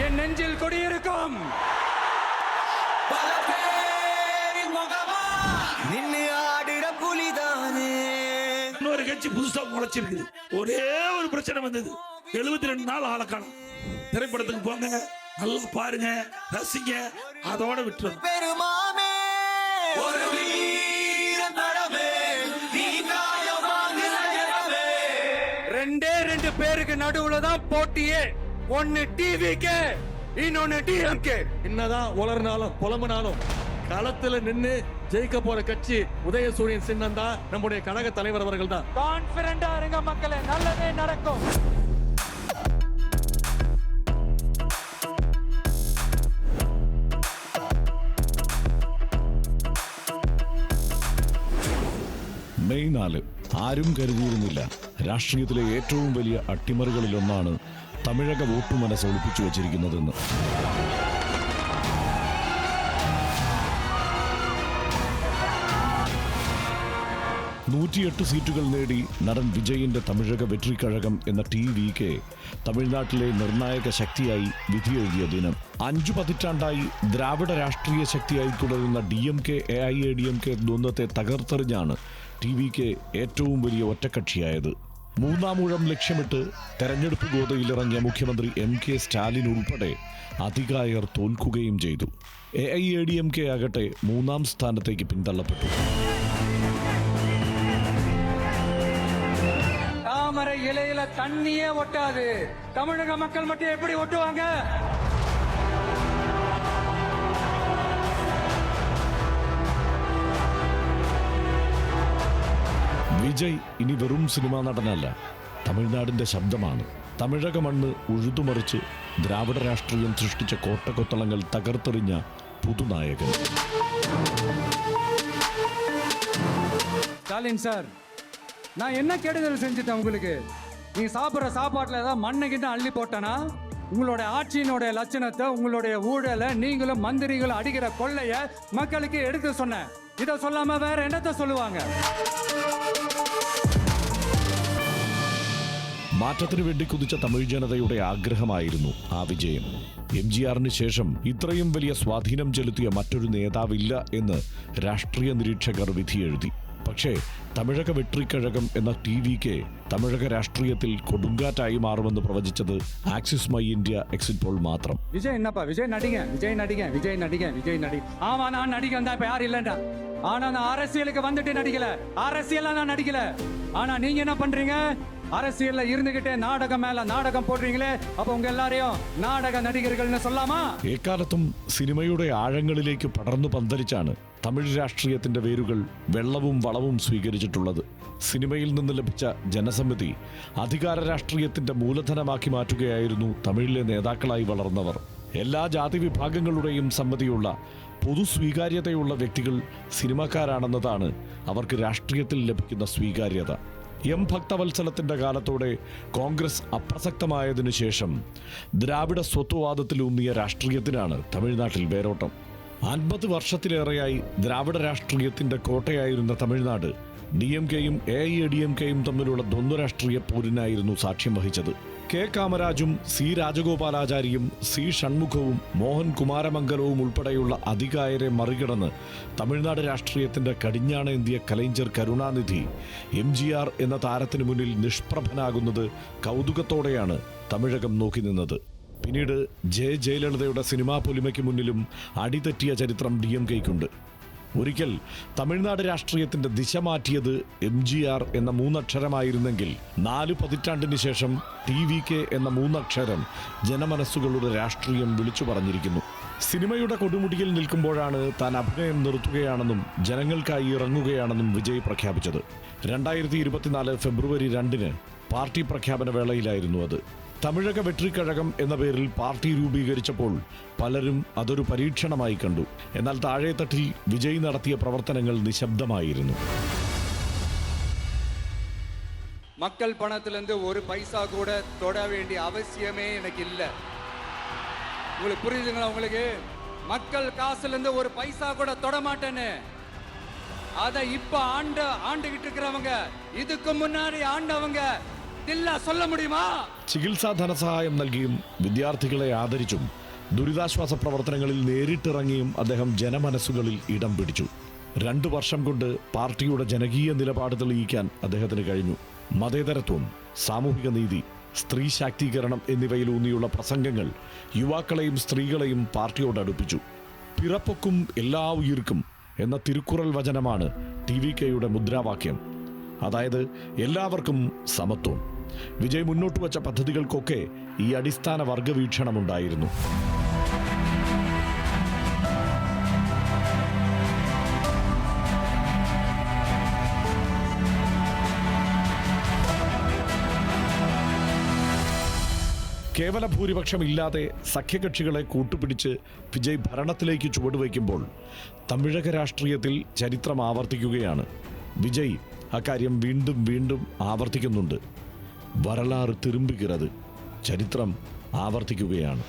என் நெஞ்சில் குடியிருக்கும். இன்னொரு கட்சி புதுசா முளைச்சிருக்குது. ஒரே ஒரு பிரச்சனை வந்தது, 72 நாள் ஆளக்காலம். திரைப்படத்துக்கு போங்க, நல்லா பாருங்க, ரசிங்க, அதோட விட்டுரு. ரெண்டு பேருக்கு நடுவுல தான் போட்டியே. ஒன்னு டிவிக்கு, இன்னொன்னு டிஎம்கே. என்னதான் உளறினாலும் புலம்புனாலும் களத்துல நின்னு ஜெயிக்க போற கட்சி உதயசூரியன் சின்னம் தான், நம்முடைய கழக தலைவர் அவர்கள் தான். கான்பிடண்டா இருங்க மக்களே, நல்லதே நடக்கும். മെയ് 4 ആരും കരുതിയിരുന്നില്ല രാഷ്ട്രീയത്തിലെ ഏറ്റവും വലിയ അട്ടിമറികളിലൊന്നാണ് തമിഴക വോട്ടു മനസ്സ് ഒളിപ്പിച്ചു വച്ചിരിക്കുന്നതെന്ന്. നൂറ്റിയെട്ട് സീറ്റുകൾ നേടി നടൻ വിജയിന്റെ തമിഴക വെട്രിക്കഴകം എന്ന TVK തമിഴ്നാട്ടിലെ നിർണായക ശക്തിയായി വിധിയെഴുതിയ ദിനം. 5 പതിറ്റാണ്ടായി ദ്രാവിഡ രാഷ്ട്രീയ ശക്തിയായി തുടരുന്ന DMK AIADMK ദ്വന്ദ്വത്തെ തകർത്തെറിഞ്ഞാണ് TVK ഏറ്റവും വലിയ ഒറ്റക്കക്ഷിയായത്. മൂന്നാമൂഴം ലക്ഷ്യമിട്ട് തെരഞ്ഞെടുപ്പ് ഗോതയിലിറങ്ങിയ മുഖ്യമന്ത്രി MK സ്റ്റാലിൻ ഉൾപ്പെടെ അധികായർ തോൽക്കുകയും ചെയ്തു. AIADMK ആകട്ടെ 3ാം സ്ഥാനത്തേക്ക് പിന്തള്ളപ്പെട്ടു. தாமரை இலையில தண்ணியே ஒட்டாது, தமிழக மக்கள் மட்டும் எப்படி ஒட்டுவாங்க? വിജയ് ഇനി വെറും സിനിമാ നടനല്ല, തമിഴ്നാടിന്റെ ശബ്ദമാണ്. തമിഴക മണ്ണ് ഉഴുതുമറിച്ച് ദ്രാവിഡ രാഷ്ട്രീയം സൃഷ്ടിച്ച കോട്ടകൊത്തളങ്ങൾ തകർത്തെറിഞ്ഞ പുതുനായകൻ. ஸ்டாலின் சார், நான் என்ன கெடுதல் செஞ்சுட்டேன் உங்களுக்கு? நீ சாப்பிட்ற சாப்பாட்டில் ஏதாவது மண்ணுக்கிட்ட அள்ளி போட்டனா? உங்களுடைய ஆட்சியினுடைய லட்சணத்தை, உங்களுடைய ஊழலை, நீங்களும் மந்திரிகளும் அடிக்கிற கொள்ளைய மக்களுக்கு எடுத்து சொன்னேன். இதை சொல்லாம வேற என்னத்தை சொல்லுவாங்க? മാറ്റത്തിനു വേണ്ടി കുതിച്ച തമിഴ് ജനതയുടെ ആഗ്രഹമായിരുന്നു ആ വിജയം. MGRന് ശേഷം ഇത്രയും വലിയ സ്വാധീനം ചെലുത്തിയ മറ്റൊരു നേതാവില്ല എന്ന് രാഷ്ട്രീയ നിരീക്ഷകർ വിധിയെഴുതി. പക്ഷേ തമിഴക വെട്രിക്കഴകം എന്ന TVK തമിഴക രാഷ്ട്രീയത്തിൽ കൊടുങ്കാറ്റായി മാറുമെന്ന് പ്രവചിച്ചത് Axis My India exit poll മാത്രം. விஜய் என்னப்பா, விஜய் நடிக. ஆமா, நான் நடிக்க வந்தா இப்ப யாரும் இல்லைண்டா. ஆனா நான் அரசியலுக்கு வந்துட்டு நடிக்கல, அரசியல நான் நடிக்கல. ஆனா நீங்க என்ன பண்றீங்க? அரசியல்ல இருந்துகிட்டே நாடகம் மேல நாடகம் போடுறீங்களே. அப்ப உங்க எல்லாரையும் നാടക നടികர்கள்னு சொல்லாமா? എക്കാലത്തും സിനിമയുടെ ആഴങ്ങളിലേക്ക് പടർന്നു പന്തലിച്ചാണ് തമിഴ് രാഷ്ട്രീയത്തിന്റെ വേരുകൾ വെള്ളവും വളവും സ്വീകരിച്ചിട്ടുള്ളത്. സിനിമയിൽ നിന്ന് ലഭിച്ച ജനസമ്മതി അധികാര രാഷ്ട്രീയത്തിന്റെ മൂലധനമാക്കി മാറ്റുകയായിരുന്നു തമിഴിലെ നേതാക്കളായി വളർന്നവർ. എല്ലാ ജാതി വിഭാഗങ്ങളുടെയും സമ്മതിയുള്ള പൊതു സ്വീകാര്യതയുള്ള വ്യക്തികൾ സിനിമക്കാരാണെന്നതാണ് അവർക്ക് രാഷ്ട്രീയത്തിൽ ലഭിക്കുന്ന സ്വീകാര്യത. ഭക്തവത്സലത്തിന്റെ കാലത്തോടെ കോൺഗ്രസ് അപ്രസക്തമായതിനു ശേഷം ദ്രാവിഡ സ്വത്വവാദത്തിലൂന്നിയ രാഷ്ട്രീയത്തിനാണ് തമിഴ്നാട്ടിൽ വേരോട്ടം. 50 വർഷത്തിലേറെയായി ദ്രാവിഡ രാഷ്ട്രീയത്തിന്റെ കോട്ടയായിരുന്ന തമിഴ്നാട് DMKയും AIADMKയും തമ്മിലുള്ള ദ്വന്ദ്വ രാഷ്ട്രീയ പോരിനായിരുന്നു സാക്ഷ്യം വഹിച്ചത്. K കാമരാജും C രാജഗോപാലാചാരിയും C ഷൺമുഖവും മോഹൻ കുമാരമംഗലവും ഉൾപ്പെടെയുള്ള അധികായരെ മറികടന്ന് തമിഴ്നാട് രാഷ്ട്രീയത്തിന്റെ കടിഞ്ഞാണേന്തിയ കലൈഞ്ചർ കരുണാനിധി MGR എന്ന താരത്തിന് മുന്നിൽ നിഷ്പ്രഭനാകുന്നത് കൗതുകത്തോടെയാണ് തമിഴകം നോക്കി നിന്നത്. പിന്നീട് ജയലളിതയുടെ സിനിമാ പൊലിമയ്ക്ക് മുന്നിലും അടിതെറ്റിയ ചരിത്രം DMKയ്ക്കുണ്ട്. ഒരിക്കൽ തമിഴ്നാട് രാഷ്ട്രീയത്തിന്റെ ദിശ മാറ്റിയത് MGR എന്ന 3 അക്ഷരമായിരുന്നെങ്കിൽ 4 പതിറ്റാണ്ടിന് ശേഷം TVK എന്ന 3 അക്ഷരം ജനമനസ്സുകളുടെ രാഷ്ട്രീയം വിളിച്ചു പറഞ്ഞിരിക്കുന്നു. സിനിമയുടെ കൊടുമുടിയിൽ നിൽക്കുമ്പോഴാണ് താൻ അഭിനയം നിർത്തുകയാണെന്നും ജനങ്ങൾക്കായി ഇറങ്ങുകയാണെന്നും വിജയ് പ്രഖ്യാപിച്ചത്. 2024 ഫെബ്രുവരി 2 പാർട്ടി പ്രഖ്യാപന വേളയിലായിരുന്നു അത്. തമിഴക വെട്രിക്കഴകം എന്ന പേരിൽ പാർട്ടി രൂപീകരിച്ചപ്പോൾ പലരും അതൊരു പരീക്ഷണമായി കണ്ടു. എന്നാൽ താഴെത്തട്ടിൽ വിജയ് നടത്തിയ പ്രവർത്തനങ്ങൾ നിശബ്ദമായിരുന്നു. மக்கள் பணத்திலிருந்து ஒரு பைசா கூட தொட வேண்டிய அவசியமே எனக்கு இல்லை. உங்களுக்கு புரியுதுங்களா? உங்களுக்கு மக்கள் காசுல இருந்து ஒரு பைசா கூட தொட மாட்டேன்னு. அதை இப்ப ஆண்டுகிட்டு இருக்கிறவங்க, இதுக்கு முன்னாடி ஆண்டவங்க ഇല്ല சொல்ல முடியுமா? ചികിത്സാ ധനസഹായം നൽകിയും വിദ്യാർത്ഥികളെ ആദരിച്ചും ദുരിതാശ്വാസ പ്രവർത്തനങ്ങളിൽ നേരിട്ടിറങ്ങിയും അദ്ദേഹം ജനമനസ്സുകളിൽ ഇടം പിടിച്ചു. 2 വർഷം കൊണ്ട് പാർട്ടിയുടെ ജനകീയ നിലപാട് തെളിയിക്കാൻ അദ്ദേഹത്തിന് കഴിഞ്ഞു. മതേതരത്വം, സാമൂഹിക നീതി, സ്ത്രീ ശാക്തീകരണം എന്നിവയിലൂന്നിയുള്ള പ്രസംഗങ്ങൾ യുവാക്കളെയും സ്ത്രീകളെയും പാർട്ടിയോട് അടുപ്പിച്ചു. പിറപ്പൊക്കും എല്ലാ ഉയിർക്കും എന്ന തിരുക്കുറൽ വചനമാണ് TVKയുടെ മുദ്രാവാക്യം. അതായത് എല്ലാവർക്കും സമത്വം. വിജയ് മുന്നോട്ട് വച്ച പദ്ധതികൾക്കൊക്കെ ഈ അടിസ്ഥാന വർഗവീക്ഷണമുണ്ടായിരുന്നു. കേവല ഭൂരിപക്ഷമില്ലാതെ സഖ്യകക്ഷികളെ കൂട്ടുപിടിച്ച് വിജയ് ഭരണത്തിലേക്ക് ചുവടുവയ്ക്കുമ്പോൾ തമിഴക രാഷ്ട്രീയത്തിൽ ചരിത്രം ആവർത്തിക്കുകയാണ്. വിജയ് അക്കാര്യം വീണ്ടും വീണ്ടും ആവർത്തിക്കുന്നുണ്ട്. വരലാറ് തിരുമ്പുകിറത്, ചരിത്രം ആവർത്തിക്കുകയാണ്.